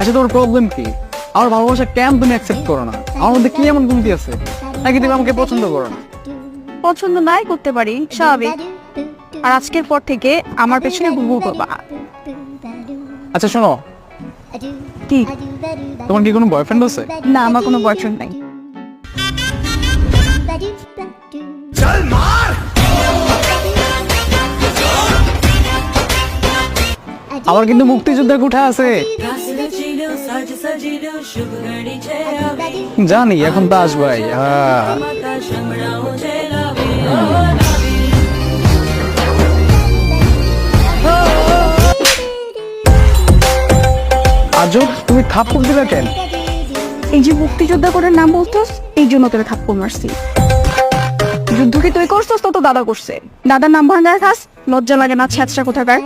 আচ্ছা তোমার প্রবলেম কি? আমার ভালোবাসা কেন তুমি অ্যাকসেপ্ট করো না? আমার মধ্যে কি এমন কমতি আছে নাকি তুমি আমাকে পছন্দ করো না? পছন্দ নাই করতে পারি, স্বাভাবিক। আর আজকের পর থেকে আমার পেছনে ঘুরঘুর করবা না। আচ্ছা শোনো, কি? তোমার কি কোনো বয়ফ্রেন্ড আছে? না, আমার কোনো বয়ফ্রেন্ড নাই। আমার কিন্তু মুক্তিযোদ্ধার কোঠা আছে। জানি এখন তো আসবাই। আজব, তুমি থাপ্পড় দিলে কেন? এই যে মুক্তিযোদ্ধা করে নাম বলতোস, এই জন্য তোকে থাপ্পড় মারছি। যুদ্ধ কি তুই করছস? তো দাদা করছে। দাদার নাম ভাঙার খাস, লজ্জা লাগে না? ছ্যাঁচড়া কোথাকার।